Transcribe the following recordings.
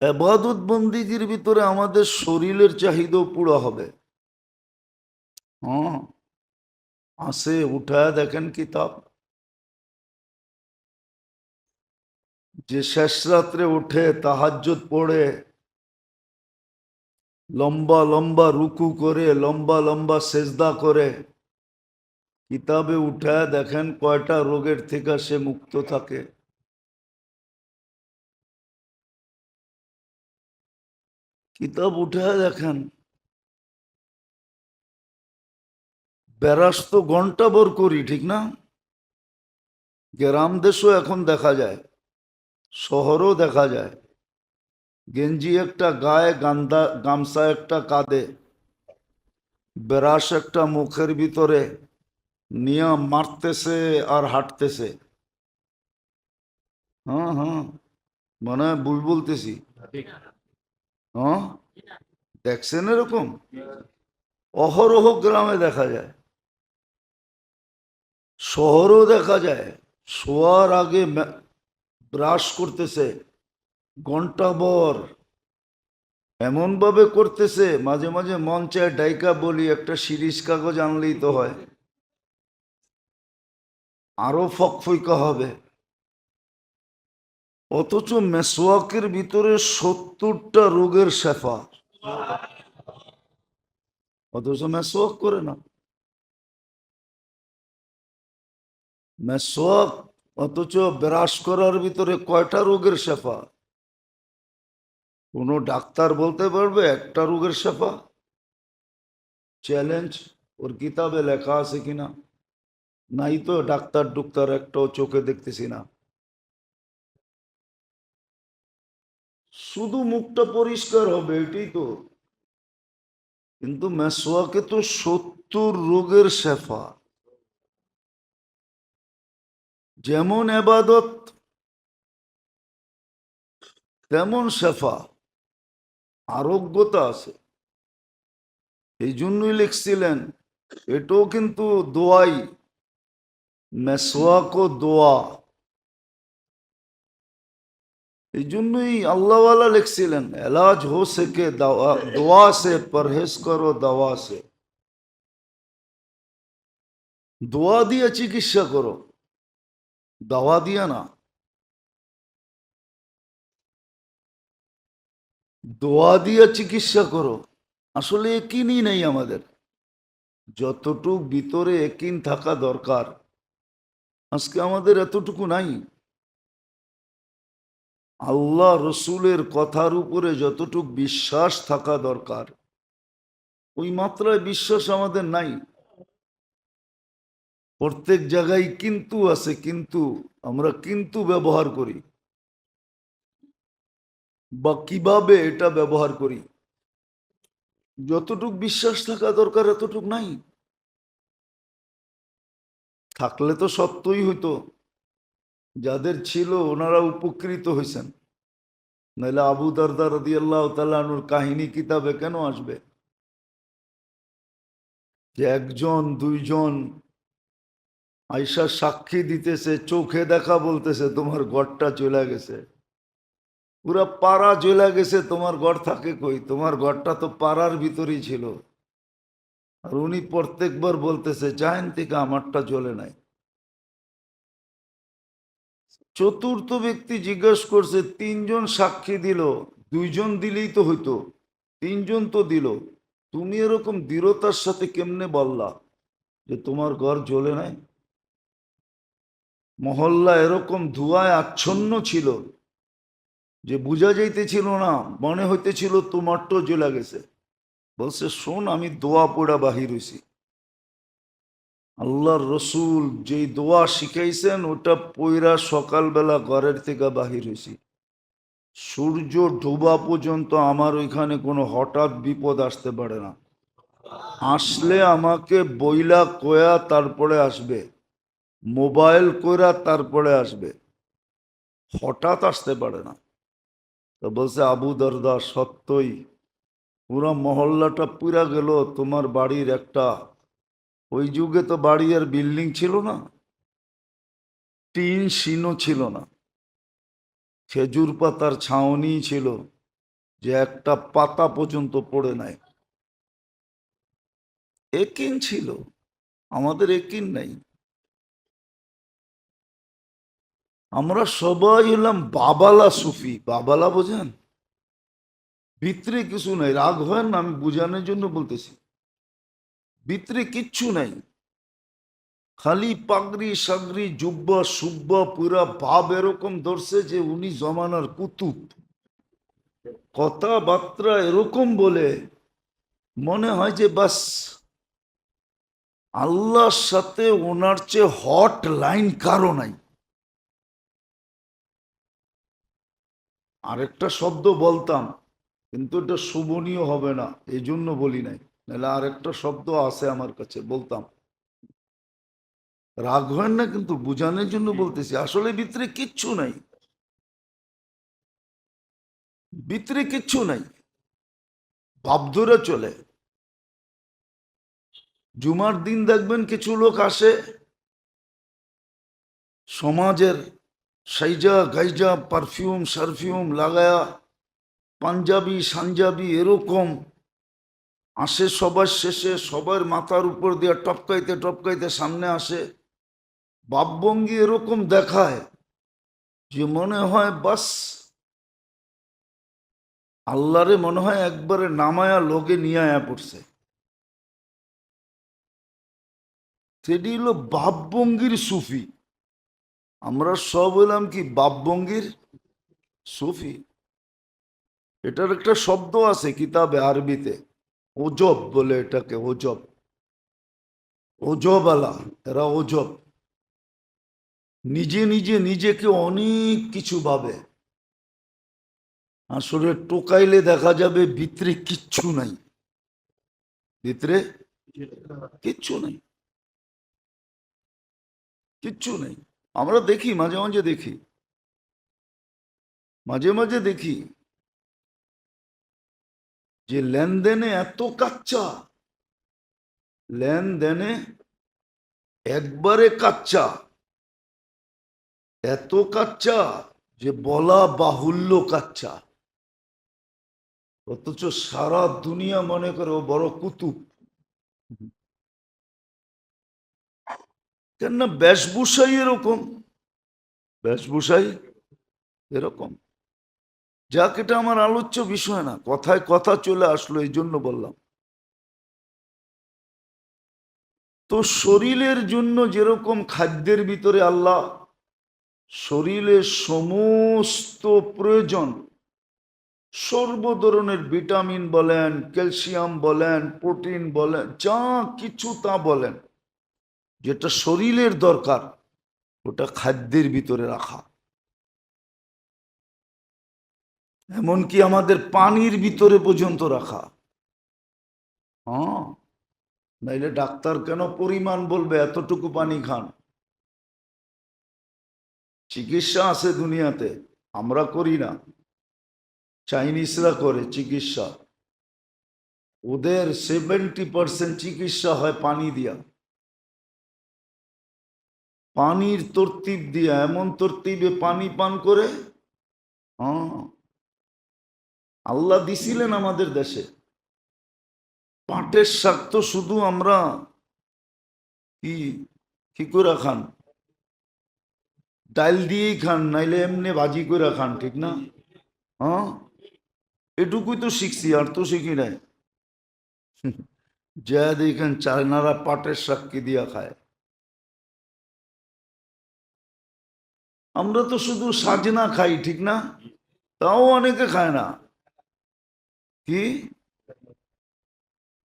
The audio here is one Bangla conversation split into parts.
ইবাদত বন্দিগির ভিতরে আমাদের শরীরের চাহিদাও পুরো হবে। হ্যাঁ, আসে উঠায় দেখেন কিতাব, যে শেষ রাত্রে উঠে তাহাজ্জুদ পড়ে, লম্বা লম্বা রুকু করে, লম্বা লম্বা সেজদা করে, কিতাবে উঠায় দেখেন কয়টা রোগের থেকে সে মুক্ত থাকে। কিতাব উঠায় দেখেন। বেরাস তো ঘন্টা ভর করি, ঠিক না? গ্রাম দেশও এখন দেখা যায়, শহরও দেখা যায়। গেঞ্জি একটা গায়ে, গামছা একটা কাঁধে, বেরাস একটা মুখের ভিতরে নিয়ে মারতেছে আর হাঁটতেছে। হ্যাঁ হ্যাঁ, মানে ভুল বলতেছি? হ্যাঁ, দেখছেন এরকম? অহরহ গ্রামে দেখা যায়, শহরেও দেখা যায়। শোয়ার আগে ব্রাশ করতেছে ঘন্টা ভর, এমন ভাবে করতেছে মাঝে মাঝে মন চায় ডাইকা বলি একটা শিরিষ কাগজ আনলেই তো হয়, আরো ফকফইকা হবে। অথচ মেসওয়াকের ভিতরে 70টা রোগের শেফা, অথচ মেসওয়াক করে না। মেসওয়াক, অথচ ব্রাশ করার ভিতরে কয়টা রোগের শেফা? কোনো ডাক্তার বলতে পারবে একটা রোগের শেফা? চ্যালেঞ্জ, ওর কিতাবে লেখা আছে কিনা? নাই তো, ডাক্তার ডুক্তার একটাও চোখে দেখতেছি না। শুধু মুখটা পরিষ্কার হবে, এটাই তো। কিন্তু মেসওয়াকে তো 70 রোগের শেফা। যেমন এবাদত তেমন শেফা, আরোগ্যতা আছে। এই জন্যই লিখছিলেন এটাও কিন্তু দোয়াই, মেসওয়াকও দোয়া। এই জন্যই আল্লাহওয়ালা লিখছিলেন এলাজ হো সকে দোয়া সে, পরহেজ করো দাওয়া সে। দোয়া দিয়ে চিকিৎসা করো, দাওয়া দিয়া না। দোয়া দিয়ে চিকিৎসা করো। আসলে একিনই নেই আমাদের। যতটুক ভিতরে একিন থাকা দরকার আজকে আমাদের এতটুকু নাই। আল্লাহ রসুলের কথার উপরে যতটুক বিশ্বাস থাকা দরকার ওই মাত্রায় বিশ্বাস আমাদের নাই। প্রত্যেক জায়গায় কিন্তু আছে, কিন্তু আমরা কিন্তু ব্যবহার করি, বা কিভাবে এটা ব্যবহার করি, যতটুক বিশ্বাস থাকা দরকার এতটুক নাই। থাকলে তো সত্যই হইতো, যাদের ছিল ওনারা উপকৃত হয়েছেন। নাহলে আবু দারদা রাদিয়াল্লাহু তাআলা আনহুর কাহিনী কিতাবে কেন আসবে যে একজন দুইজন আয়সা সাক্ষী দিতেছে, চোখে দেখা বলতেছে তোমার ঘরটা চলে গেছে, পুরা পাড়া চলে গেছে, তোমার ঘর থাকে কই? তোমার ঘরটা তো পাড়ার ভিতরেই ছিল। আর উনি প্রত্যেকবার বলতেছে চাইন থেকে আমারটা চলে নাই। চতুর্থ ব্যক্তি জিজ্ঞেস করছে, তিনজন সাক্ষী দিল, দুইজন দিলেই তো হইতো, তিনজন তো দিল, তুমি এরকম দৃঢ়তার সাথে কেমনে বললা যে তোমার ঘর জ্বলে নাই? মহল্লা এরকম ধোঁয়ায় আচ্ছন্ন ছিল যে বোঝা যাইতেছিল না, মনে হইতেছিল তোমারটা জ্বলে গেছে। বলছে শোন, আমি দোয়া পড়া বাহির হইছি। আল্লাহর রসুল যেই দোয়া শিখাইছেন ওটা পইরা সকালবেলা ঘরের থেকে বাহির হয়েছি। সূর্য ডোবা পর্যন্ত আমার ওইখানে কোনো হঠাৎ বিপদ আসতে পারে না। আসলে আমাকে বইলা কয়া তারপরে আসবে, মোবাইল কইরা তারপরে আসবে, হঠাৎ আসতে পারে না। তো বলছে আবু দরদা সত্যই, পুরা মহল্লাটা পুরা গেল তোমার বাড়ির একটা, ওই যুগে তো বাড়ি আর বিল্ডিং ছিল না, টিন শিনও ছিল না, খেজুর পাতার ছাউনি ছিল, যে একটা পাতা পর্যন্ত পড়ে নাই। একিন ছিল, আমাদের একিন নাই। আমরা সবাই হলাম বাবালা সুফি। বাবালা বোঝেন? ভিতরে কিছু নাই। রাগ হয় না, আমি বোঝানোর জন্য বলতেছি। ভিতরে কিচ্ছু নাই, খালি পাগড়ি সাগরি জুব্বা সুব্বা পুরা ভাব এরকম ধরছে যে উনি জমানার কুতুব। কথাবার্তা এরকম বলে মনে হয় যে বাস আল্লাহর সাথে ওনার চেয়ে হট লাইন কারো নাই। আরেকটা শব্দ বলতাম, কিন্তু এটা শোভনীয় হবে না, এই জন্য বলি নাই। নাহলে আরেকটা শব্দ আছে আমার কাছে, বলতাম। রাগ হয় না, কিন্তু বোঝানোর জন্য বলতেছি। আসলে ভিতরে কিচ্ছু নাই, ভিতরে কিচ্ছু নাই, ভাব ধরে চলে। জুমার দিন দেখবেন কিছু লোক আসে সমাজের সাইজা গাইজা পারফিউম সারফিউম লাগায়া, পাঞ্জাবি সাঞ্জাবি এরকম আসে। সবার শেষে সবার মাথার উপর দিয়ে টপকাইতে টপকাইতে সামনে আসে। ভাবভঙ্গি এরকম দেখায় যে মনে হয় বাস আল্লাহরে মনে হয় একবারে নামায়া লোকে নিয়ে আয়া পড়ছে। সেটি হলো ভাবভঙ্গির সুফি। আমরা সব হলাম কি ভাবভঙ্গির সুফি। এটার একটা শব্দ আছে কিতাবে আরবিতে, ওজব বলে এটাকে। ওজব, ওজব আলা, এরা ওজব। নিজে নিজে নিজেকে অনেক কিছু ভাবে, আসলে টোকাইলে দেখা যাবে ভিতরে কিচ্ছু নাই। ভিতরে কিচ্ছু নাই, কিচ্ছু নেই। আমরা দেখি, মাঝে মাঝে দেখি, মাঝে মাঝে দেখি যে লেনদেনে এত কাচ্চা, লেনদেনে একবারে কাচ্চা, এত কাচ্চা যে বলা বাহুল্য কাচ্চা। অথচ সারা দুনিয়া মনে করে ও বড় কুতুব। কেননা বেশভূষাই এরকম, বেশভূষাই এরকম। যাক, এটা আমার আলোচ্য বিষয় না, কথায় কথা চলে আসলো এই জন্য বললাম। তো শরীরের জন্য যেরকম খাদ্যের ভিতরে আল্লাহ শরীরের সমস্ত প্রয়োজন, সর্ব ধরনের ভিটামিন বলেন, ক্যালসিয়াম বলেন, প্রোটিন বলেন, যা কিছু তা বলেন, যেটা শরীরের দরকার ওটা খাদ্যের ভিতরে রাখা। এমনকি আমাদের পানির ভিতরে পর্যন্ত রাখা। হ্যাঁ, নাইলে ডাক্তার কেন পরিমাণ বলবে এতটুকু পানি খান? চিকিৎসা আছে দুনিয়াতে, আমরা করি না, চাইনিজরা করে চিকিৎসা। ওদের 70% চিকিৎসা হয় পানি দিয়া, পানির তরতিব দিয়া। এমন তরতিবে পানি পান করে। হ্যাঁ, আল্লাহ দিছিলেন আমাদের দেশে। পাটের শাক তো শুধু আমরা কি কি করে খান, ডাল দিয়েই খান, নাইলে এমনি ভাজি করে খান, ঠিক না? হ্যাঁ, এটুকুই তো শিখছি, আর তো শিখি নাই। যা দেখেন চায়নারা পাটের শাক কি দিয়া খায়, আমরা তো শুধু সাজনা খাই, ঠিক না? তাও অনেকে খায় না। কি,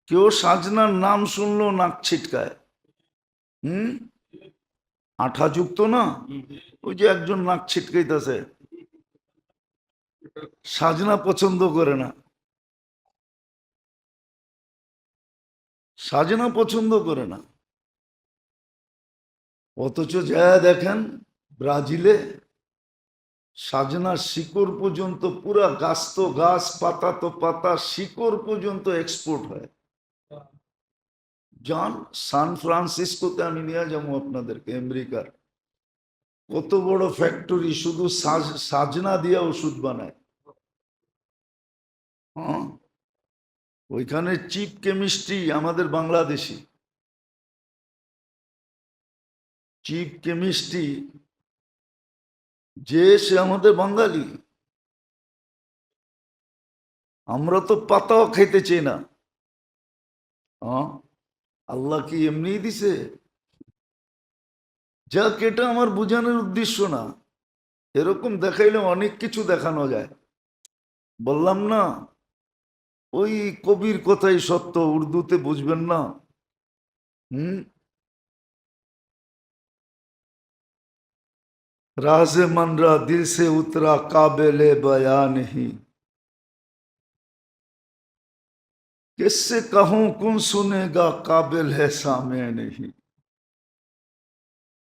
কেউ সাজনার নাম শুনলো নাক ছিটকায়। হুম, আঠা যুক্ত না? ওই যে একজন নাক ছিটকাইতেছে, সাজনা পছন্দ করে না, সাজনা পছন্দ করে না। অথচ যা দেখেন ব্রাজিলে সাজনার শিকড় পর্যন্ত, পুরা গাছ তো গাছ, পাতা তো পাতা, শিকড় পর্যন্ত এক্সপোর্ট হয়। যান সান ফ্রান্সিসকোতে, আমি নিয়ে যাবো আপনাদেরকে, আমেরিকার কত বড় ফ্যাক্টরি, শুধু সাজনা দিয়ে ওষুধ বানায়। ওইখানে চিফ কেমিস্ট্রি আমাদের বাংলাদেশি, চিফ কেমিস্ট্রি যে সে আমাদের বাঙালি। আমরা তো পাতাও খেতে চাই না। আল্লাহ কি এমনি দিছে? যাক, এটা আমার বোঝানোর উদ্দেশ্য না। এরকম দেখাইলে অনেক কিছু দেখানো যায়। বললাম না, ওই কবির কথাই সত্য, উর্দুতে বুঝবেন না। राज़े मनरा दिल से उतरा काबिले बयां नहीं, किससे कहूं कौन सुनेगा काबिल है सामे नहीं।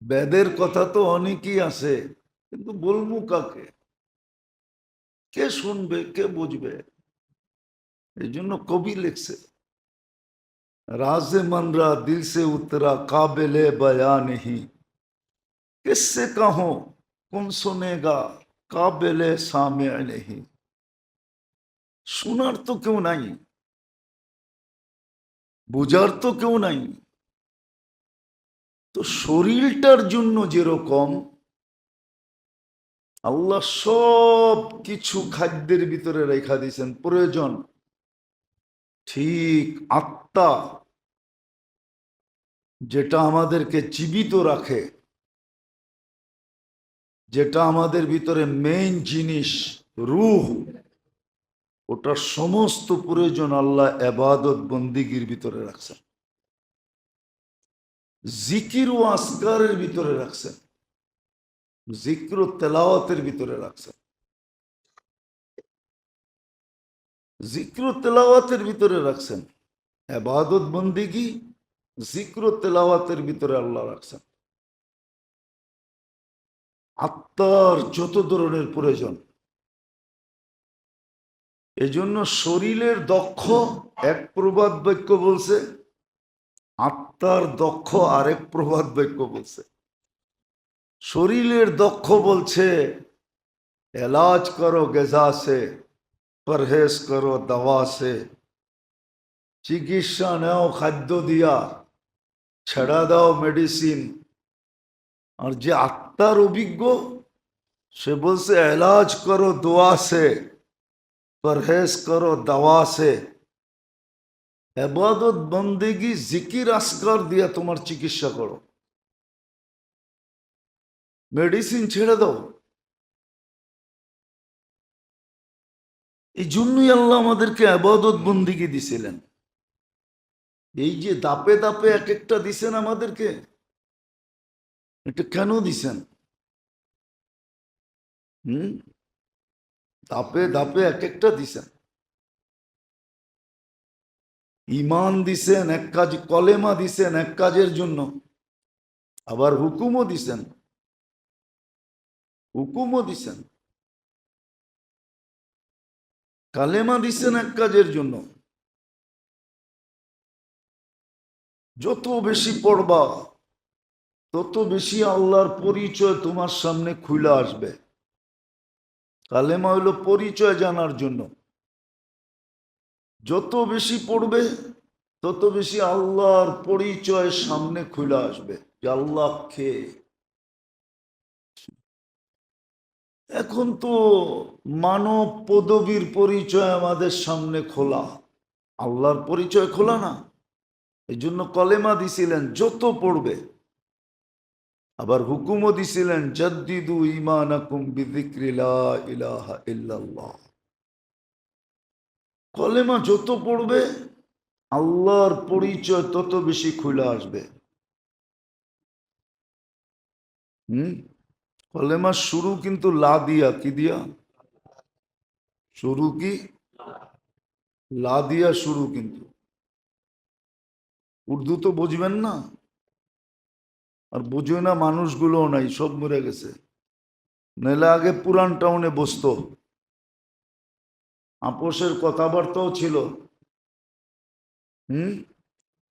বেদের কথা তো অনেকই আছে, কিন্তু বলবো কাকে? কে শুনবে, কে বুঝবে? এই জন্য কবি লিখছে, রাজে मनरा दिल से उतरा काबिले बयां नहीं, किससे कहूं कौन सुनेगा काबिले सामे नहीं। শোনার তো কেউ নাই, বুঝার তো কেউ নাই। তো শরীরটার জন্য যেরকম আল্লাহ সব কিছু খাদ্যের ভিতরে রেখা দিয়েছেন প্রয়োজন, ঠিক আত্মা যেটা আমাদেরকে জীবিত রাখে, যেটা আমাদের ভিতরে মেইন জিনিস রূহ, ওটা সমস্ত প্রয়োজন আল্লাহ ইবাদত বন্দিগির ভিতরে রাখছেন, জিকির ও আসকারের ভিতরে রাখছেন, জিক্র তেলাওয়াতের ভিতরে রাখছেন, জিক্র তেলাওয়াতের ভিতরে রাখছেন। ইবাদত বন্দিগি জিক্র তেলাওয়াতের ভিতরে আল্লাহ রাখছেন। আত্মার যত ধরনের প্রয়োজন, এজন্য শরীরের দক্ষ এক প্রবাদ বাক্য বলছে, আত্মার দক্ষ আরেক প্রবাদ বাক্য বলছে। শরীরের দক্ষ বলছে এলাজ করো গেজা সে, পরহেজ করো দাওয়া সে, চিকিৎসা নেও খাদ্য দিয়া, ছেড়া দাও মেডিসিন। আর যে আত্মার অভিজ্ঞ সে বলছে এলাজ করো দোয়া সে, পরহেজ করো দাওয়া সে। ইবাদত বন্দেগি জিকির আসকার দিয়া তোমার চিকিৎসা করো, মেডিসিন ছেড়ে দাও। এই জন্যই আল্লাহ আমাদেরকে ইবাদত বন্দিগি দিছিলেন। এই যে দাপে দাপে এক একটা দিছেন আমাদেরকে, এটা কেন দিছেন? ধাপে ধাপে এক একটা দিছেন। ইমান দিছেন এক কাজ, কলেমা দিছেন এক কাজের জন্য, আবার হুকুমও দিছেন, হুকুমও দিছেন। কালেমা দিছেন এক কাজের জন্য, যত বেশি পড়বা তত বেশি আল্লাহর পরিচয় তোমার সামনে খুলে আসবে। কালেমা হলো পরিচয় জানার জন্য, যত বেশি পড়বে তত বেশি আল্লাহর পরিচয় সামনে খুলে আসবে যে আল্লাহ কে। এখন তো মানব পদবীর পরিচয় আমাদের সামনে খোলা, আল্লাহর পরিচয় খোলা না। এই জন্য কলেমা দিছিলেন যত পড়বে, আবার হুকুমও দিছিলেন জাদ্দিদু ঈমানাকুম বিযিকরি লা ইলাহা ইল্লাল্লাহ। কলেমা যত পড়বে আল্লাহর পরিচয় তত বেশি খুলে আসবে। কলেমার শুরু কিন্তু লা দিয়া, কি দিয়া শুরু? কি লা দিয়া শুরু? কিন্তু উর্দু তো বুঝবেন না, আর বুঝবে না মানুষগুলোও নাই, সব মরে গেছে। নাহলে আগে পুরান টাউনে বসতো, আপোষের কথাবার্তাও ছিল।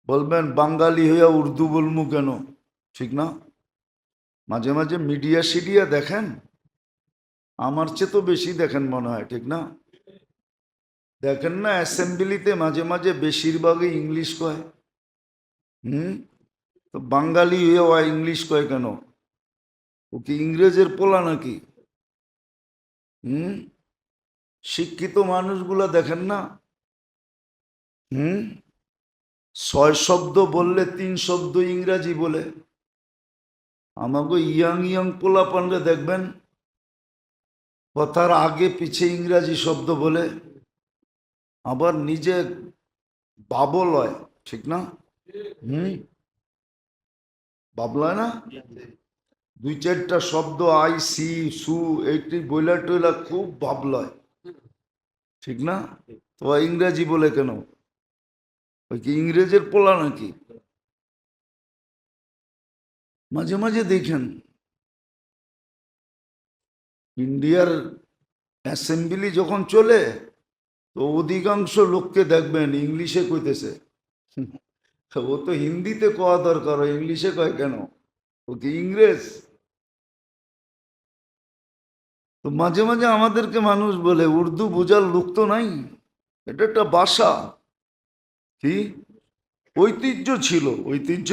বলবেন বাঙালি হইয়া উর্দু বলমু কেন? ঠিক না? মাঝে মাঝে মিডিয়া সিডিয়া দেখেন, আমার চেয়ে তো বেশি দেখেন মনে হয়, ঠিক না? দেখেন না অ্যাসেম্বলিতে মাঝে মাঝে বেশিরভাগই ইংলিশ কয়। তো বাঙালি হয়ে ইংলিশ কয় কেন? ও কি ইংরেজের পোলা নাকি? শিক্ষিত মানুষগুলা দেখেন না, 6 শব্দ বললে 3 শব্দ ইংরাজি বলে। আমাকে ইয়াং ইয়াং পোলা পানলে দেখবেন কথার আগে পিছে ইংরাজি শব্দ বলে, আবার নিজে বাবল হয়, ঠিক না? বাবলায় না, 2-4টা শব্দ আই সি সু এইটি বইলা টইলা খুব ভাবলয়, ঠিক না? তো ইংরাজি বলে কেন? ওই কি ইংরেজের পোলা নাকি? মাঝে মাঝে দেখেন ইন্ডিয়ার অ্যাসেম্বলি যখন চলে, তো অধিকাংশ লোককে দেখবেন ইংলিশে কইতেছে। ও তো হিন্দিতে কওয়া দরকার, ইংলিশে কয় কেন? ও কি ইংরেজ? তো মাঝে মাঝে আমাদেরকে মানুষ বলে উর্দু বোঝার লোক তো নাই, এটা একটা ভাষা। কি ঐতিহ্য ছিল, ঐতিহ্য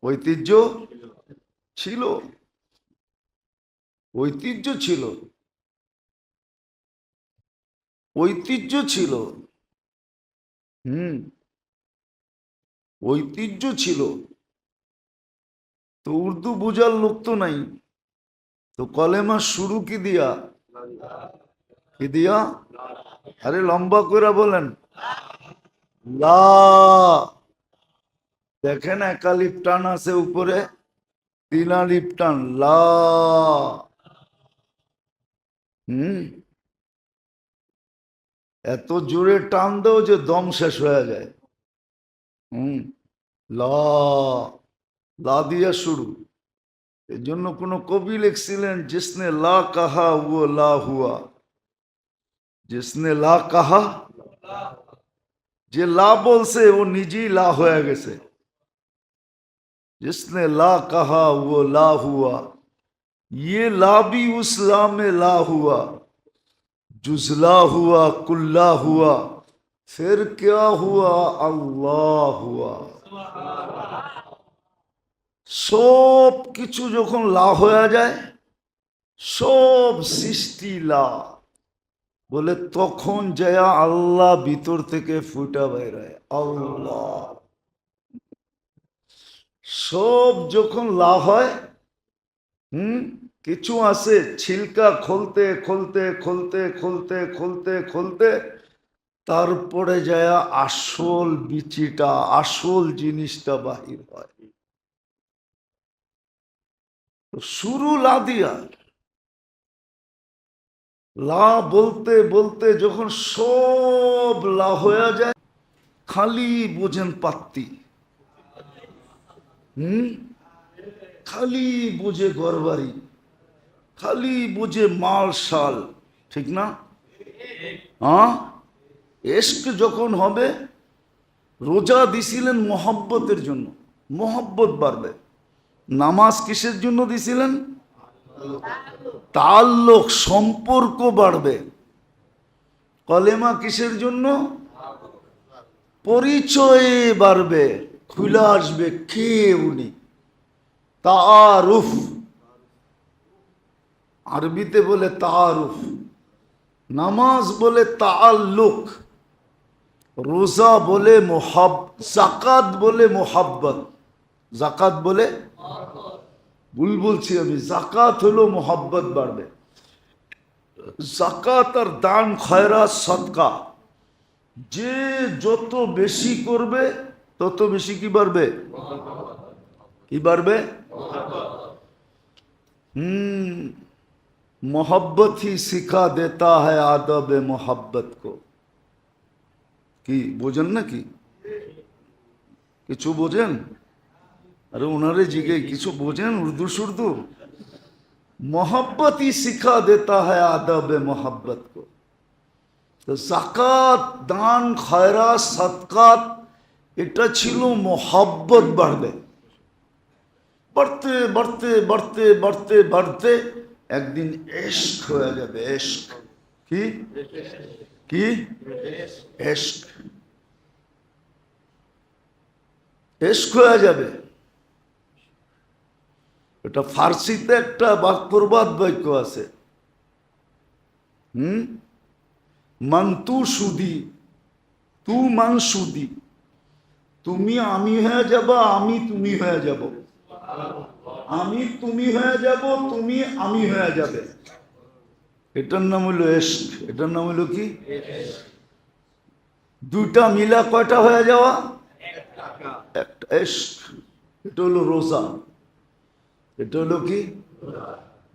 ঐতিহ্য ছিল, ঐতিহ্য ছিল, ঐতিহ্য ছিল। ঐতিহ্য ছিল। তো উর্দু বোঝার লোক তো নাই, তো কলেমা শুরু কি দিয়া? কি দিয়া? আরে লম্বা করে বলেন, লা। দেখেন একালিপ টান আছে উপরে, 3 আলিপ টান, লা। এত জোরে টান দাও যে দম শেষ হয়ে যায়। লা, লা দিয়া শুরু। এর জন্য কোন কবি লিখছিলেন, জিসনে লা কাহা ও লা হুয়া। জিসনে লা কাহা, যে লা বলছে ও নিজেই লা হয়ে গেছে। जिसने ला कहा वो ला हुआ, ये ला भी उस ला में ला हुआ, जुजला हुआ, कुल्ला हुआ, फिर क्या हुआ? अल्लाह हुआ। সব কিছু যখন লা হয়ে যায়, সব সৃষ্টি লা বলে, তখন যায় আল্লাহ ভিতর থেকে ফুটা বেরোয়, আল্লাহ। সব যখন লা হয়, কিছু আছে ছিলকা খুলতে খুলতে খুলতে খুলতে খুলতে খুলতে তারপরে যায় আসল বিচিটা, আসল জিনিসটা বাহির হয়। শুরু লা দিয়া, লা বলতে বলতে যখন সব লা হয়ে যায়, খালি বোঝেন পাত্তি, খালি বোঝে ঘরবাড়ি, খালি বোঝে মাল শাল, ঠিক না? এশক যখন হবে, রোজা দিছিলেন মোহাব্বতের জন্য, মোহাব্বত বাড়বে। নামাজ কিসের জন্য দিছিলেন? তাল্লুক, সম্পর্ক বাড়বে। কলেমা কিসের জন্য? পরিচয় বাড়বে, খুলে আসবে কে উনি, তাআরুফ। আরবিতে বলে তাআরুফ, নামাজ বলে তাআল্লুক, রোজা বলে জাকাত বলে মোহাব্বত। জাকাত বলে, ভুল বলছি আমি, জাকাত হলো মোহাব্বত বাড়বে। জাকাত আর দান খয়রাত সদকা, যে যত বেশি করবে তত বেশি কি বাড়বে? কি বাড়বে? मोहब्बत ही सिखा देता है आदब मोहब्बत को। কি বোঝেন নাকি? কিছু বোঝেন? अरे उन्हारे जिगे কিছু বোঝেন उर्दू सुर्दू? मोहब्बत ही सिखा देता है आदब मोहब्बत को। तो जाकात दान खैरात सदकात এটা ছিল মোহাব্বত বাড়বে, बढ़ते बढ़ते बढ़ते बढ़ते बढ़ते একদিন ইশক হয়ে যাবে। ইশক কি? কি? এশক। এশক হয়ে যাবে। এটা ফার্সিতে একটা প্রবাদ বাক্য আছে, মান তু সুদি, তু মান সুদি, তুমি আমি হয়ে যাবা, আমি তুমি হয়ে যাব, আমি তুমি হয়ে যাব, তুমি আমি হয়ে যাবে। এটার নাম হলো এশক। এটার নাম হলো কি? দুইটা মিলা কয়টা হয়ে যাওয়া? একটা এশক। এটা হলো রোজা। এটা হলো কি?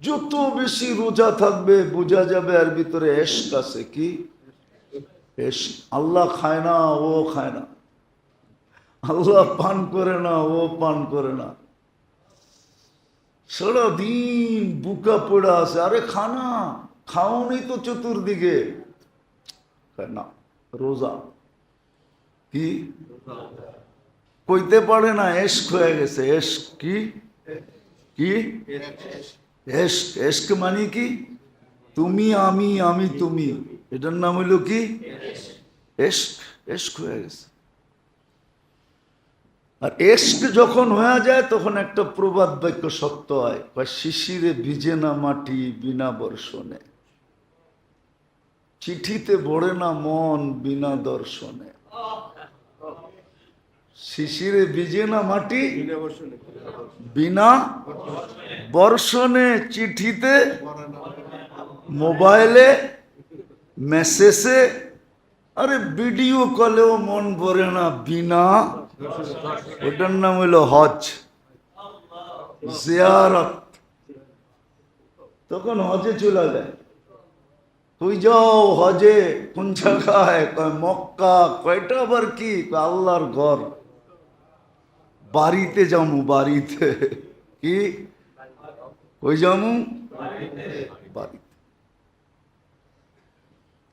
যত বেশি রোজা থাকবে বোঝা যাবে এর ভিতরে এশক আছে। কি এশক? আল্লাহ খায় না, ও খায় না। আল্লাহ পান করে না, ও পান করে না। সারাদিন বুকা পড়া আছে, আরে খানা খাও নেই তো চতুর্দিকে না। রোজা কি কইতে পারে না, এশক হয়ে গেছে। এশক কি? কি এশক? এশক মানে কি? তুমি আমি, আমি তুমি। এটার নাম হইল কি? এশক। এশক হয়ে গেছে। আর এশক যখন হয়ে যায় তখন একটা প্রবাদ বাক্য সত্য হয়, শিশিরে ভিজে না মাটি বিনা বর্ষণে, চিঠিতে ভরে না মন বিনা দর্শনে। শিশিরে ভিজে না মাটি বিনা বর্ষণে, চিঠিতে, মোবাইলে, মেসেজে, আরে ভিডিও কলেও মন ভরে না বিনা। ওটার নাম হইল হজ, জিয়ারত। তখন হজে চলে যায়। তুই যাও হজে? কোন জায়গায়? মক্কা। কয়টা আবার কি? আল্লাহর ঘর। বাড়িতে যামু, বাড়িতে। কি কই যামু? বাড়িতে।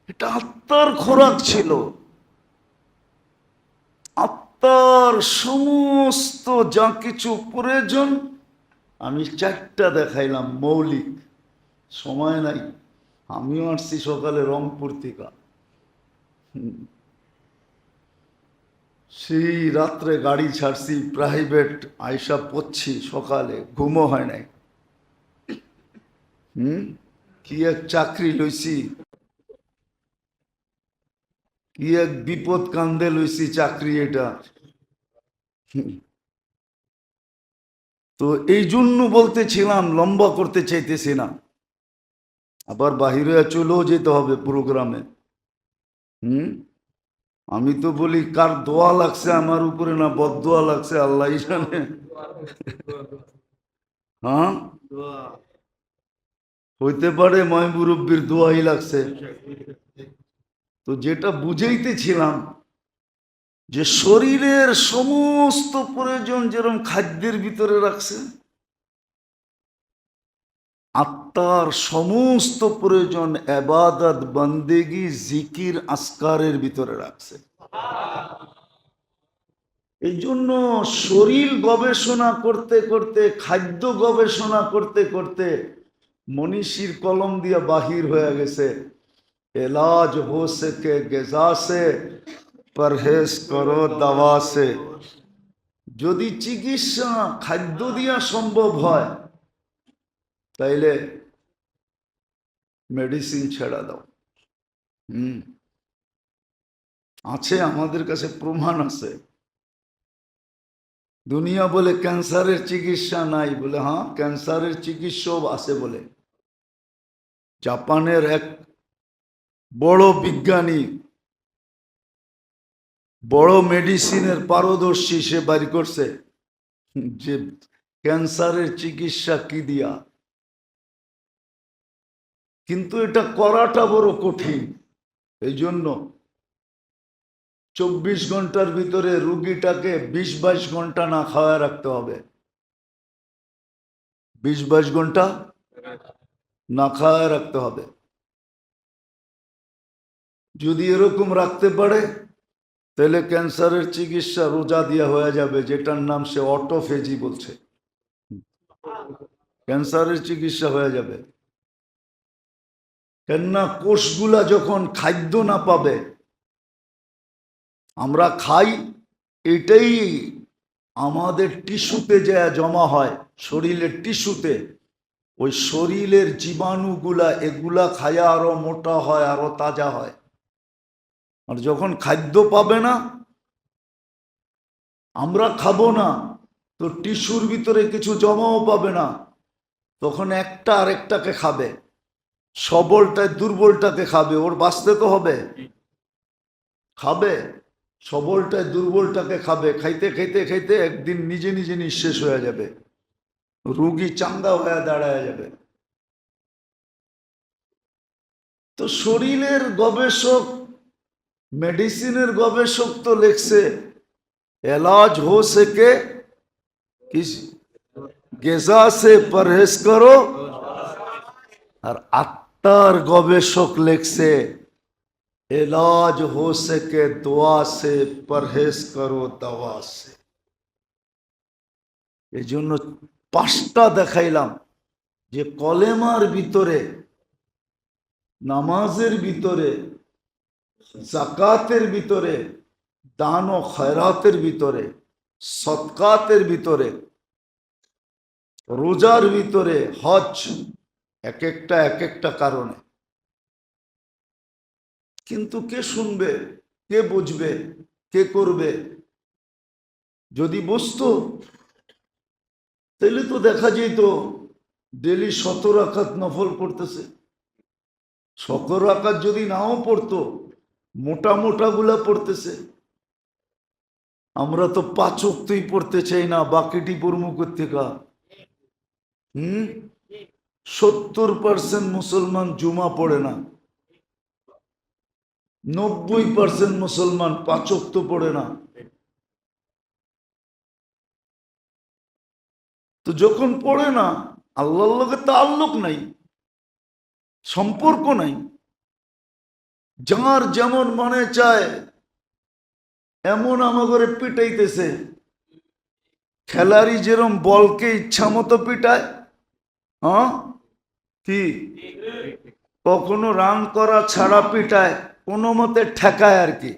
এটা আত্মার খোরাক ছিল। আত্মার সমস্ত যা কিছু প্রয়োজন আমি চারটা দেখাইলাম মৌলিক। সময় নাই। আমিও আসছি সকালে রংপুর থেকে, সেই রাত্রে গাড়ি ছাড়ছি প্রাইভেট, আয়সা পড়ছি সকালে, ঘুমও হয় নাই। কি এক চাকরি লইছি, কি এক বিপদ কান্দে লইছি চাকরি এটা। তো এই জন্য বলতেছিলাম, লম্বা করতে চাইতেছি না। আবার বাহিরে চলেও যেতে হবে প্রোগ্রামে। আমি তো বলি কার দোয়া লাগছে আমার উপরে, না বদদোয়া লাগছে আল্লাহ জানে। হ্যাঁ, হইতে পারে ময় মুরব্বীর দোয়াই লাগছে। তো যেটা বুঝাইতেছিলাম যে শরীরের সমস্ত প্রয়োজন যেরকম খাদ্যের ভিতরে রাখছে, আত্মার সমস্ত প্রয়োজন ইবাদত, বন্দেগি, জিকির, আসকারের ভিতরে রাখছে। এই জন্য শরীর গবেষণা করতে করতে, খাদ্য গবেষণা করতে করতে মনীষীর কলম দিয়ে বাহির হয়ে গেছে, এলাজ হো সকে গেজা সে, পরহেজ করো দাওয়া সে। যদি চিকিৎসা খাদ্য দিয়া সম্ভব হয় তাইলে মেডিসিন ছেড়া দাও। আছে, আমাদের কাছে প্রমাণ আছে। দুনিয়া বলে ক্যান্সারের চিকিৎসা নাই, বলে হ্যাঁ ক্যান্সারের চিকিৎসাও আছে বলে। জাপানের এক বড় বিজ্ঞানী, বড় মেডিসিনের পারদর্শী, সে বাড়ি করছে যে ক্যান্সারের চিকিৎসা কি দিয়া। কিন্তু এটা করাটা বড় কঠিন। এই জন্য 24 ঘন্টার ভিতরে রুগীটাকে 20-22 ঘন্টা না খাওয়া রাখতে হবে। 20-22 ঘন্টা না খাওয়া রাখতে হবে। যদি এরকম রাখতে পারে তাহলে ক্যান্সারের চিকিৎসা রোজা দিয়া হয়ে যাবে, যেটার নাম সে অটোফেজি বলছে। ক্যান্সারের চিকিৎসা হয়ে যাবে। কেননা কোষগুলা যখন খাদ্য না পাবে, আমরা খাই, এটাই আমাদের টিস্যুতে যা জমা হয়, শরীরের টিস্যুতে, ওই শরীরের জীবাণুগুলা এগুলা খায়া আরো মোটা হয়, আরো তাজা হয়। আর যখন খাদ্য পাবে না, আমরা খাবো না, তো টিস্যুর ভিতরে কিছু জমাও পাবে না, তখন একটা আরেকটাকে খাবে, সবলটায় দুর্বলটাকে খাবে, ওর বাঁচতে তো হবে, খাবে, সবলটায় দুর্বলটাকে খাবে, খাইতে খাইতে খাইতে একদিন নিজে নিজে নিঃশেষ হয়ে যাবে, রুগী চাঙ্গা হয়ে দাঁড়ায় যাবে। তো শরীরের গবেষক, মেডিসিনের গবেষক তো লিখছে এলাজ হো সকে কিস গেজা সে পরহেজ করো, আর আত্মার গবেষক লিখছে এলাজ হো সকে দোয়া সে পরহেজ করো দওয়া সে। এই জন্য পাঁচটা দেখাইলাম যে কলেমার ভিতরে, নামাজের ভিতরে, জাকাতের ভিতরে, দান ও খয়রাতের ভিতরে, সদকাতের ভিতরে, রোজার ভিতরে, হজ, এক একটা কারণে। কিন্তু কে শুনবে, কে বুঝবে, কে করবে? যদি বুঝতো তাহলে তো দেখা যেত ডেলি 17 রাকাত নফল পড়তেছে। 17 রাকাত যদি নাও পড়তো, মোটা মোটা গুলা পড়তেছে। আমরা তো 5 ওয়াক্তই পড়তে চাই না, বাকিটি পড়মু কোত্থেকা? 70% মুসলমান জুমা পড়ে না, 90% মুসলমান 5 ওয়াক্ত পড়ে না। তো যখন পড়ে না, আল্লাহর লগে তাআল্লুক নাই, সম্পর্ক নাই, যার যেমন মনে চায় এমন আমাগরে পিটাইতেছে। খেলারি যেরকম বলকে ইচ্ছা মতো পিটায়, হ্যাঁ কি, কখনো রান করা ছাড়া পিটায়, কোনো মতে ঠেকায় আর কি,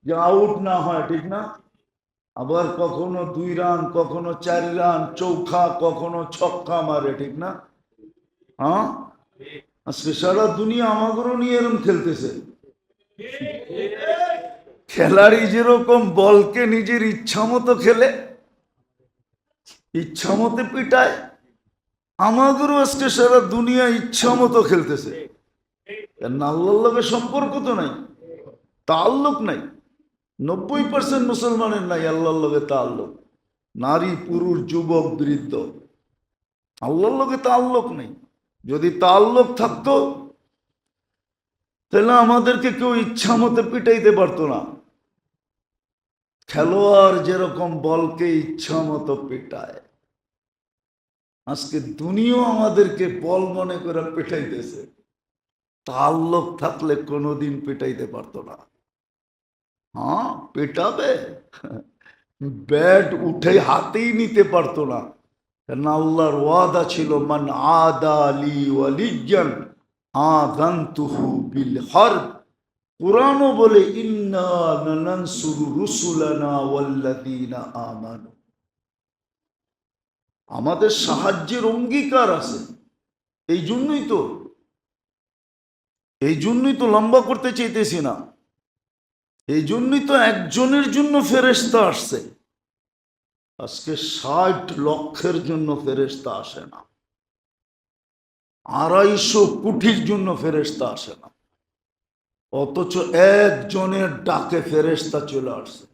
যে আউট না হয়, ঠিক না? আবার কখনো 2 রান, কখনো 4 রান, চৌখা, কখনো ছক্কা মারে, ঠিক না? হ্যাঁ, আজকে সারা দুনিয়া আমাদেরও নিয়ে এরকম খেলতেছে। খেলাড়ি যেরকম বলকে নিজের ইচ্ছা মতো খেলে, ইচ্ছা মতো পিটায়, আমাদেরও আজকে সারা দুনিয়া ইচ্ছা মতো খেলতেছে। আল্লাহর লগে সম্পর্ক তো নাই, তাআল্লুক নাই। 90% মুসলমানের নাই আল্লাহর লগে তাআল্লুক, নারী পুরুষ যুবক বৃদ্ধ, আল্লাহর লগে তাআল্লুক নেই। যদি তাআল্লুক থাকতো তাহলে আমাদেরকে কেউ ইচ্ছা মতো পিটাইতে পারতো না। খেলোয়াড় যেরকম বলকে ইচ্ছা মতো পিটায়, আজকে দুনিয়া আমাদেরকে বল মনে করে পিটাইতেছে। তাআল্লুক থাকলে কোনোদিন পিটাইতে পারতো না। হ্যাঁ, পেটাবে, ব্যাট উঠে হাতেই নিতে পারতো না। কারণ আল্লাহর ওয়াদা ছিল, মান আদা লি ওয়ালিয়ান আযানতুহু বিল হারব। কুরআনও বলে, ইন্না লানানসুরু রুসুলানা ওয়াল্লাযীনা আমানু। আমাদের সাহায্যের অঙ্গীকার আছে। এই জন্যই তো লম্বা করতে চাইতেছি না, এই জন্যই তো একজনের জন্য ফেরেশতা আসছে। আজকে 60 লক্ষের জন্য ফেরেশতা আসে না, 250 কোটির জন্য ফেরেশতা আসে না, অথচ একজনের ডাকে ফেরেশতা চলে আসছে।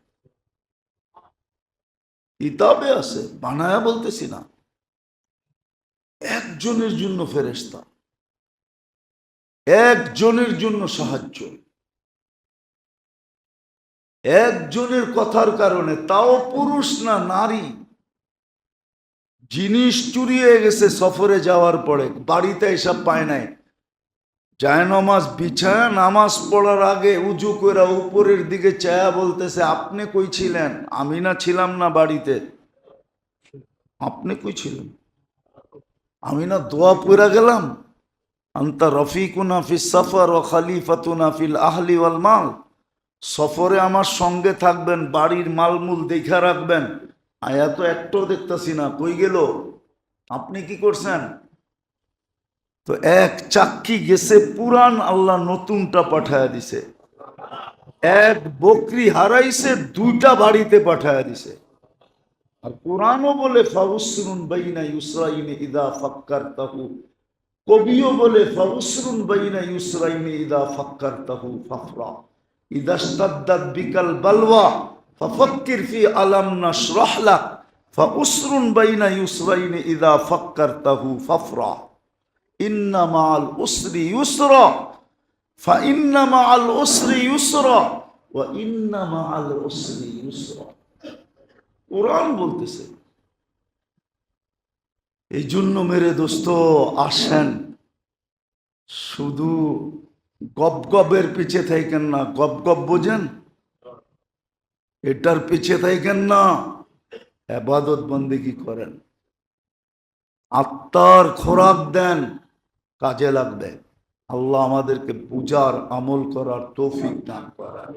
কিতাবে আছে, বানায়া বলতেছি না। একজনের জন্য ফেরেশতা, একজনের জন্য সাহায্য, একজনের কথার কারণে, তাও পুরুষ না নারী। জিনিস চুরি হয়ে গেছে সফরে যাওয়ার পরে, বাড়িতে এসব পায় নাই, জায়নামাজ বিছায়া নামাজ পড়ার আগে উজু করে উপরের দিকে চায়া বলতেছে, আপনি কই ছিলেন? আমি না ছিলাম না বাড়িতে। আপনি কই ছিলেন? আমি না দোয়া পড়া গেলাম। আনতা রফিকুনা ফিস সফর ও খলিফাতুনা ফিল আহলি ওয়াল মাল। সফরে আমার সঙ্গে থাকবেন, বাড়ির মালমূল দেখা রাখবেন। আয়া তো একটাও দেখতেছি না, কই গেল? আপনি কি করছেন? তো এক চাক্কি গেছে পুরান, আল্লাহ নতুনটা পাঠায়া দিছে। এক বকরি হারাইছে, দুইটা বাড়িতে পাঠায়া দিছে। আর কোরআনও বলে ফাউসরুন বাইনা ইউসরাইনি ইদা ফাক্কারতাহু। কবিও বলে ফাউসরুন বাইনা ইউসরাইনি ইদা ফাক্কারতাহু ফাফরা। ইদা ইশতাদ্দাত বিকাল বালওয়া ফাফাক্কির ফি আলাম নাশরাহ লাক ফাউসরুন বাইনা ইউসরাইনি ইদা ফাক্কারতাহু ফাফরা। ইন্না মাআল উসরি ইউসরা ফাইন্না মাআল উসরি ইউসরা ওয়া ইন্না মাআল উসরি ইউসরা। কোরআন বলতেছে। এই জন্য মেরে দোস্ত আসেন, শুধু গপ গপের পিছে থাকেন না। গপ গপ বোঝেন? এটার পিছে থাকেন না, ইবাদত বন্দেগী করেন, আত্মার খোরাক দেন, কাজে লাগবে। আল্লাহ আমাদেরকে পূজার আমল করার তৌফিক দান করেন।